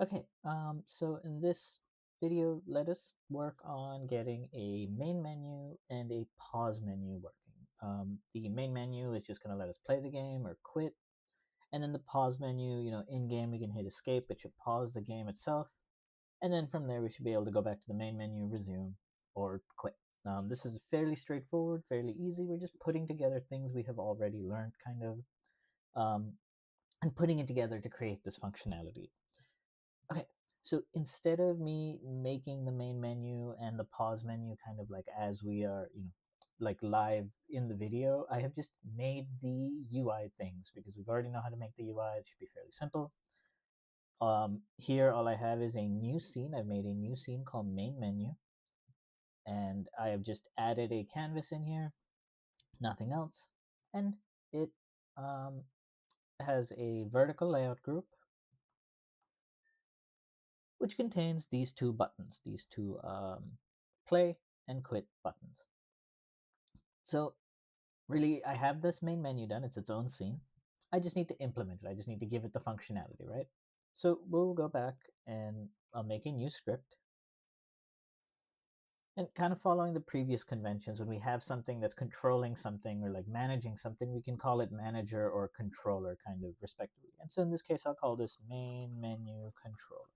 Okay, so in this video, let us work on getting a main menu and a pause menu working. The main menu is just going to let us play the game or quit. And then the pause menu, in game we can hit escape, it should pause the game itself. And then from there we should be able to go back to the main menu, resume, or quit. This is fairly straightforward, fairly easy. We're just putting together things we have already learned, kind of, um, and putting it together to create this functionality. Okay, so instead of me making the main menu and the pause menu kind of like as we are, like live in the video, I have just made the UI things because we've already know how to make the UI. It should be fairly simple. Here, all I have is a new scene. I've made a new scene called main menu, and I have just added a canvas in here, nothing else. And it um, has a vertical layout group which contains these two buttons, these two play and quit buttons. So really, I have this main menu done. It's its own scene. I just need to implement it. I just need to give it the functionality, right? So we'll go back and I'll make a new script. And kind of following the previous conventions, when we have something that's controlling something or like managing something, we can call it manager or controller kind of respectively. And so in this case, I'll call this main menu controller.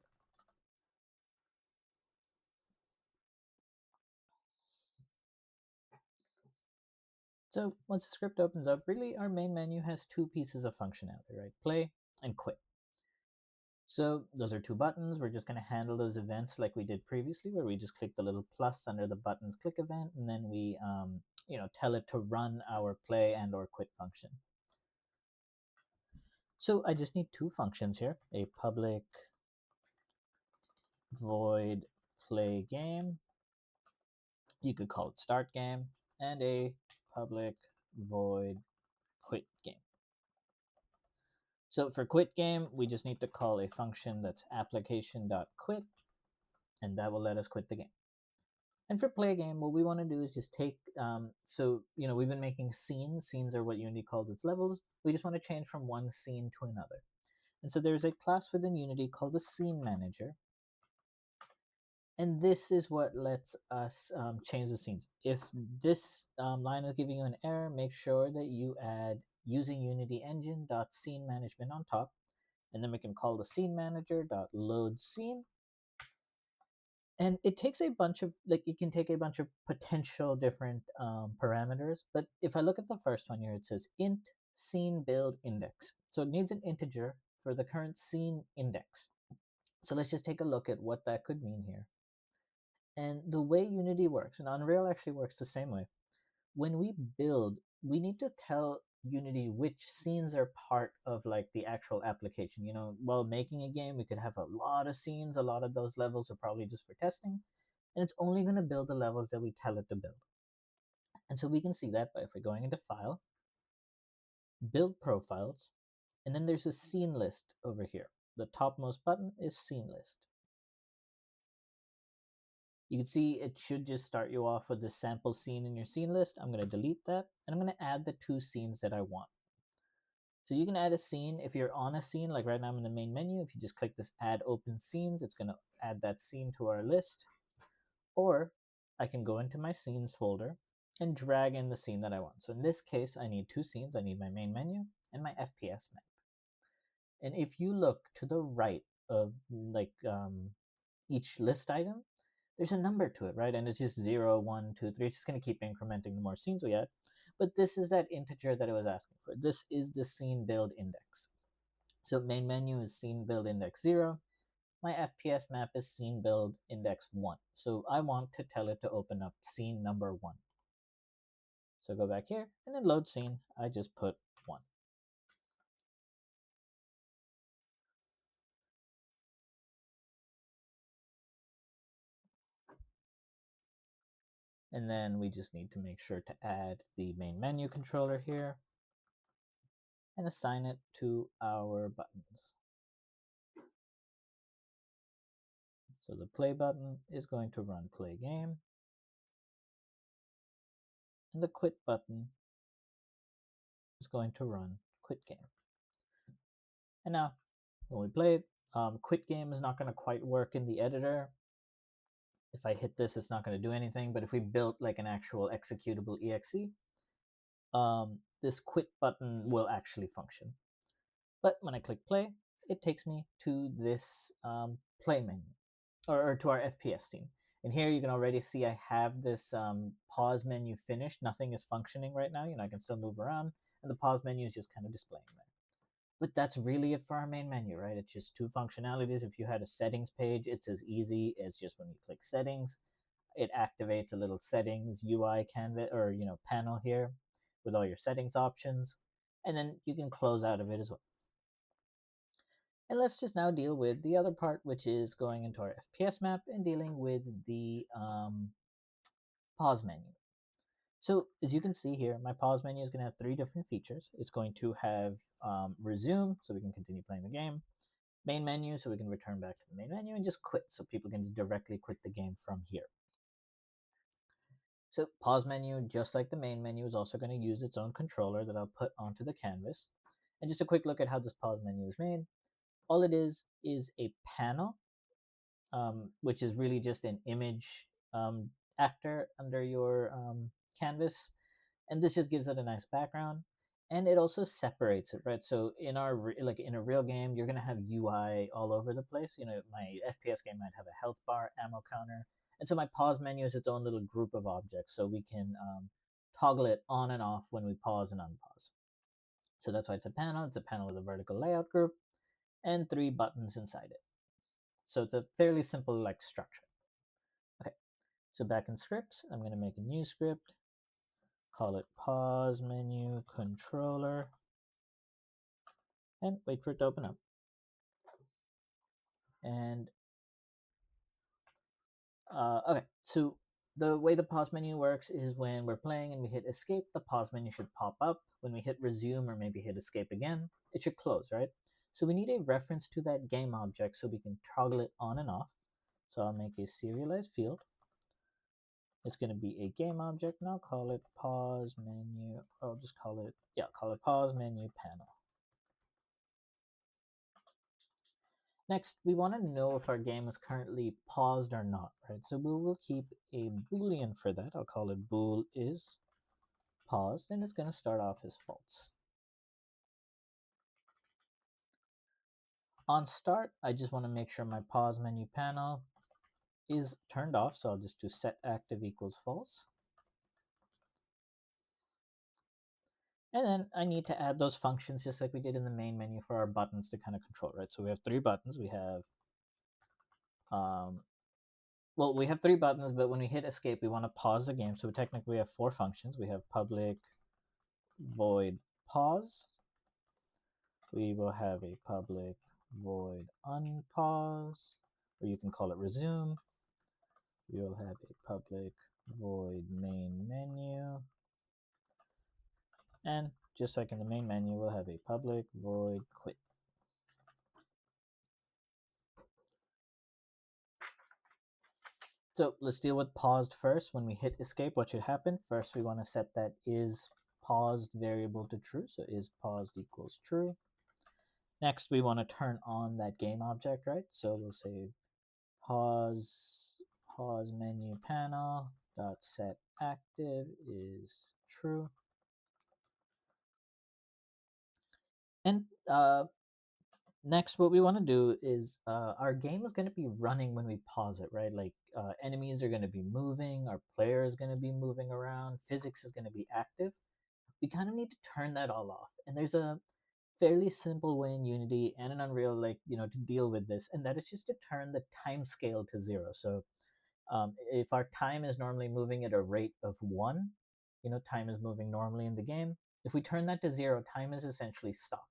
So once the script opens up, really our main menu has two pieces of functionality, right? Play and quit. So those are two buttons. We're just going to handle those events like we did previously, where we just click the little plus under the buttons click event, and then we tell it to run our play and or quit function. So I just need two functions here, a public void play game. You could call it start game, and a public void quit game. So for quit game, we just need to call a function that's application.quit, and that will let us quit the game. And for play game, what we want to do is just take, we've been making scenes. Scenes are what Unity calls its levels. We just want to change from one scene to another. And so there's a class within Unity called the scene manager. And this is what lets us change the scenes. If this line is giving you an error, make sure that you add using Unity engine.scene management on top. And then we can call the scene manager.load scene. And it takes a bunch of, it can take a bunch of potential different parameters. But if I look at the first one here, it says int scene build index. So it needs an integer for the current scene index. So let's just take a look at what that could mean here. And the way Unity works, and Unreal actually works the same way. When we build, we need to tell Unity which scenes are part of like the actual application. While making a game, we could have a lot of scenes. A lot of those levels are probably just for testing, and it's only going to build the levels that we tell it to build. And so we can see that by if we're going into File, Build Profiles, and then there's a scene list over here. The topmost button is Scene List. You can see it should just start you off with the sample scene in your scene list. I'm going to delete that, and I'm going to add the two scenes that I want. So you can add a scene if you're on a scene, like right now I'm in the main menu. If you just click this add open scenes, it's going to add that scene to our list. Or I can go into my scenes folder and drag in the scene that I want. So in this case, I need two scenes. I need my main menu and my FPS map. And if you look to the right of each list item, there's a number to it, right? And it's just 0, 1, 2, 3. It's just going to keep incrementing the more scenes we add. But this is that integer that it was asking for. This is the scene build index. So main menu is scene build index 0. My FPS map is scene build index 1. So I want to tell it to open up scene number 1. So go back here, and then load scene, I just put 1. And then we just need to make sure to add the main menu controller here and assign it to our buttons. So the play button is going to run play game, and the quit button is going to run quit game. And now, when we play it, Quit game is not going to quite work in the editor. If I hit this, it's not going to do anything. But if we built like an actual executable exe, this quit button will actually function. But when I click play, it takes me to this play menu, or to our FPS scene. And here you can already see I have this pause menu finished. Nothing is functioning right now. I can still move around, and the pause menu is just kind of displaying there. But that's really it for our main menu, right? It's just two functionalities. If you had a settings page, it's as easy as just when you click settings, it activates a little settings UI canvas, or panel here with all your settings options, and then you can close out of it as well. And let's just now deal with the other part, which is going into our FPS map and dealing with the pause menu. So as you can see here, my pause menu is going to have three different features. It's going to have resume, so we can continue playing the game, main menu, so we can return back to the main menu, and just quit, so people can just directly quit the game from here. So pause menu, just like the main menu, is also going to use its own controller that I'll put onto the canvas. And just a quick look at how this pause menu is made. All it is a panel, which is really just an image actor under your canvas, and this just gives it a nice background, and it also separates it, right? So in in a real game, you're gonna have UI all over the place. My FPS game might have a health bar, ammo counter, and so my pause menu is its own little group of objects, so we can toggle it on and off when we pause and unpause. So that's why it's a panel. It's a panel with a vertical layout group and 3 buttons inside it. So it's a fairly simple structure. Okay, so back in scripts, I'm going to make a new script, call it pause menu controller, and wait for it to open up. And okay, so the way the pause menu works is when we're playing and we hit escape, the pause menu should pop up. When we hit resume or maybe hit escape again, it should close, right? So we need a reference to that game object so we can toggle it on and off. So I'll make a serialized field. It's going to be a game object, and I'll call it pause menu. I'll just call it pause menu panel. Next, we want to know if our game is currently paused or not, right? So we will keep a boolean for that. I'll call it bool is paused, and it's going to start off as false. On start, I just want to make sure my pause menu panel is turned off, so I'll just do set active equals false. And then I need to add those functions just like we did in the main menu for our buttons to kind of control, right? So we have 3 buttons. We have, we have 3 buttons, but when we hit escape, we want to pause the game. So technically we have 4 functions. We have public void pause. We will have a public void unpause, or you can call it resume. We will have a public void main menu. And just like in the main menu, we'll have a public void quit. So let's deal with paused first. When we hit escape, what should happen? First, we want to set that is paused variable to true. So is paused equals true. Next, we want to turn on that game object, right? So we'll say pause menu panel dot set active is true. And next, what we want to do is our game is going to be running when we pause it, right? Like enemies are going to be moving, our player is going to be moving around, physics is going to be active. We kind of need to turn that all off. And there's a fairly simple way in Unity and in Unreal, to deal with this, and that is just to turn the time scale to 0. So if our time is normally moving at a rate of 1, time is moving normally in the game. If we turn that to 0, time is essentially stopped.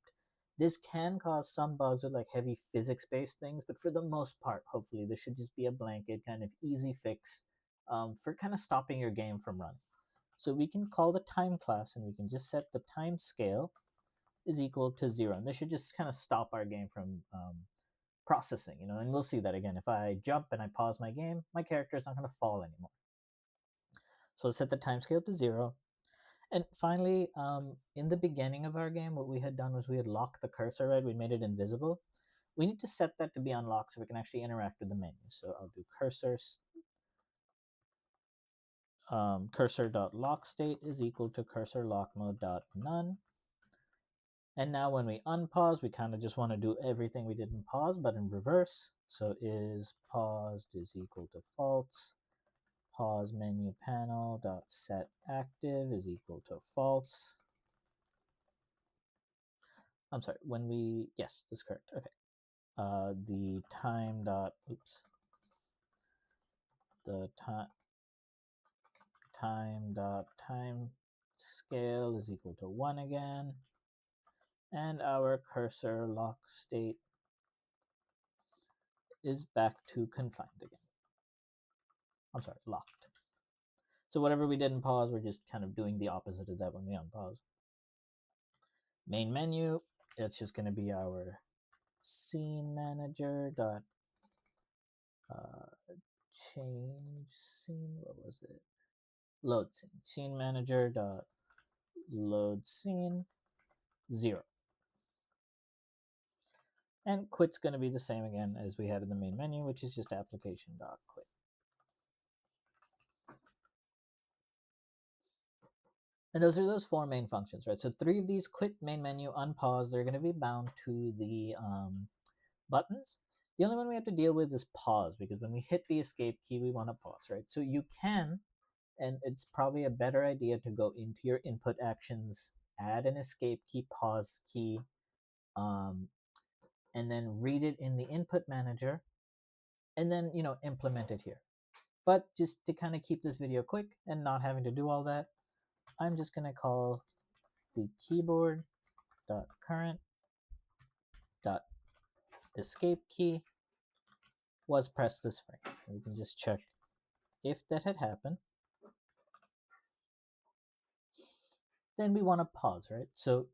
This can cause some bugs with heavy physics-based things, but for the most part, hopefully, this should just be a blanket kind of easy fix for kind of stopping your game from running. So we can call the time class, and we can just set the time scale is equal to 0. And this should just kind of stop our game from processing, and we'll see that again. If I jump and I pause my game, my character is not going to fall anymore. So let's set the time scale to 0. And finally, in the beginning of our game, what we had done was we had locked the cursor, right? We made it invisible. we need to set that to be unlocked so we can actually interact with the menu. So I'll do cursor.lock_state is equal to cursor_lock_mode.none. And now when we unpause, we kind of just want to do everything we did in pause, but in reverse. So is paused is equal to false. Pause menu panel dot set active is equal to false. I'm sorry, when we, yes, that's correct. Okay. The time dot, oops. The time dot time scale is equal to 1 again. And our cursor lock state is back to confined again. I'm sorry, locked. So whatever we did in pause, we're just kind of doing the opposite of that when we unpause. Main menu, it's just going to be our scene manager dot change scene. What was it? Load scene. Scene manager dot load scene 0. And quit's going to be the same again as we had in the main menu, which is just application dot quit. And those are those 4 main functions, right? So 3 of these: quit, main menu, unpause, they're going to be bound to the buttons. The only one we have to deal with is pause, because when we hit the escape key, we want to pause, right? So you can, and it's probably a better idea to go into your input actions, add an escape key, pause key, and then read it in the input manager, and then, implement it here. But just to kind of keep this video quick and not having to do all that, I'm just going to call the keyboard.current.escape key was pressed this frame. We can just check if that had happened. Then we want to pause, right? So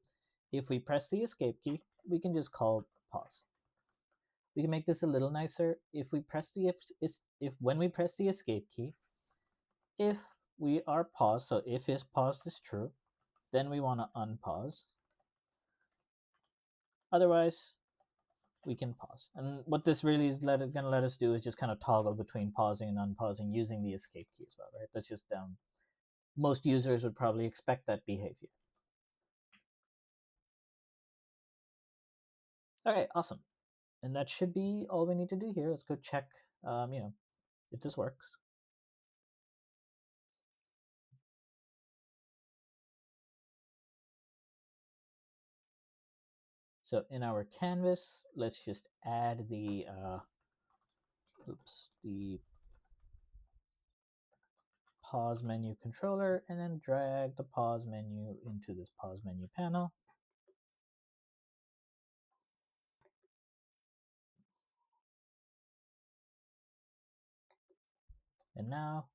if we press the escape key, we can just call pause. We can make this a little nicer. If we press the if when we press the escape key, if we are paused, so if is paused is true, then we want to unpause. Otherwise, we can pause. And what this really is going to let us do is just kind of toggle between pausing and unpausing using the escape key as well, right? That's just most users would probably expect that behavior. Okay, awesome. And that should be all we need to do here. Let's go check, if this works. So in our canvas, let's just add the pause menu controller, and then drag the pause menu into this pause menu panel. And now,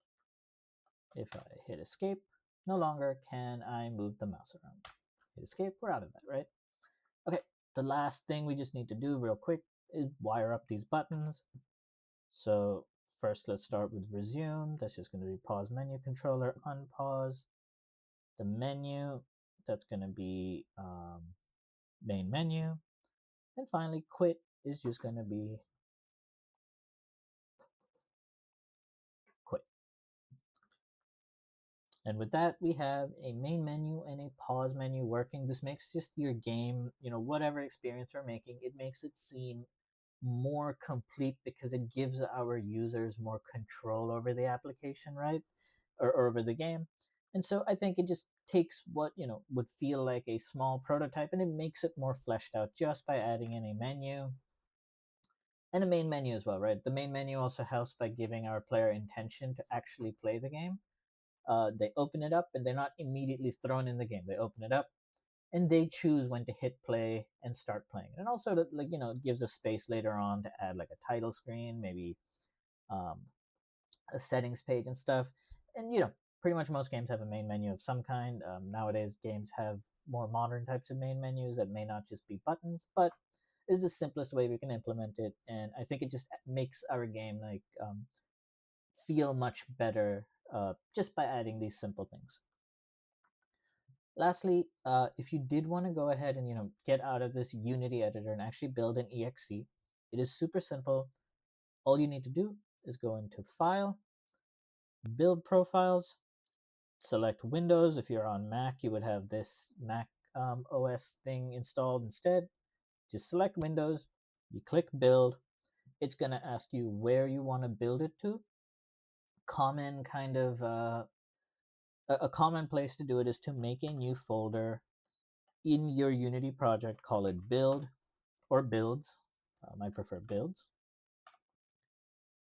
if I hit escape, no longer can I move the mouse around. Hit escape, we're out of that, right? Okay, the last thing we just need to do real quick is wire up these buttons. So first, let's start with resume. That's just going to be pause menu controller, unpause. The menu, that's going to be main menu. And finally, quit is just going to be quit. And with that, we have a main menu and a pause menu working. This makes just your game, whatever experience we're making, it makes it seem more complete because it gives our users more control over the application, right? Or over the game. And so I think it just takes what, would feel like a small prototype and it makes it more fleshed out just by adding in a menu and a main menu as well, right? The main menu also helps by giving our player intention to actually play the game. They open it up and they're not immediately thrown in the game. They open it up and they choose when to hit play and start playing. And also, it gives a space later on to add like a title screen, maybe a settings page and stuff. And pretty much most games have a main menu of some kind. Nowadays, games have more modern types of main menus that may not just be buttons, but is the simplest way we can implement it. And I think it just makes our game feel much better just by adding these simple things. Lastly, if you did want to go ahead and get out of this Unity editor and actually build an exe, It is super simple. All you need to do is go into File, Build Profiles, select Windows. If you're on Mac, you would have this Mac OS thing installed instead. Just select Windows, you click Build. It's going to ask you where you want to build it to. Common kind of a common place to do it is to make a new folder in your Unity project. Call it Build or Builds. I prefer Builds.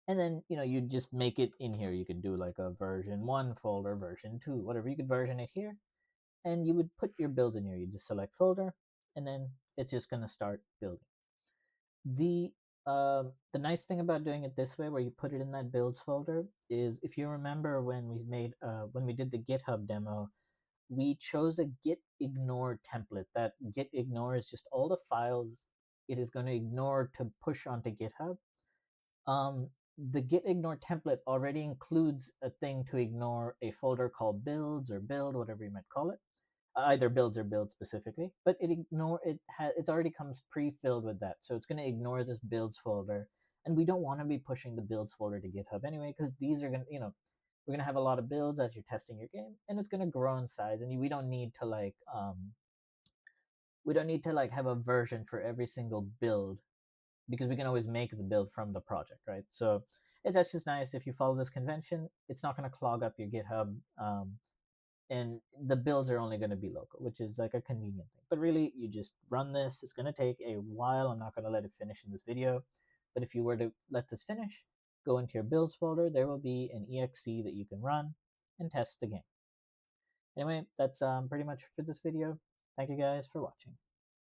And then you just make it in here. You could do like a version 1 folder, version 2, whatever. You could version it here, and you would put your builds in here. You just select folder, and then it's just going to start building. The nice thing about doing it this way, where you put it in that builds folder, is if you remember when we did the GitHub demo, we chose a git ignore template. That git ignore is just all the files it is going to ignore to push onto GitHub. The git ignore template already includes a thing to ignore a folder called builds or build, whatever you might call it, either builds or build specifically. But it already comes pre-filled with that, so it's going to ignore this builds folder. And we don't want to be pushing the builds folder to GitHub anyway, because these are going to, we're going to have a lot of builds as you're testing your game, and it's going to grow in size, and we don't need to have a version for every single build, because we can always make the build from the project, right? So that's just nice. If you follow this convention, it's not going to clog up your GitHub, and the builds are only going to be local, which is like a convenient thing. But really, you just run this. It's going to take a while. I'm not going to let it finish in this video, but if you were to let this finish, go into your builds folder. There will be an exe that you can run and test the game. Anyway, that's pretty much for this video. Thank you guys for watching.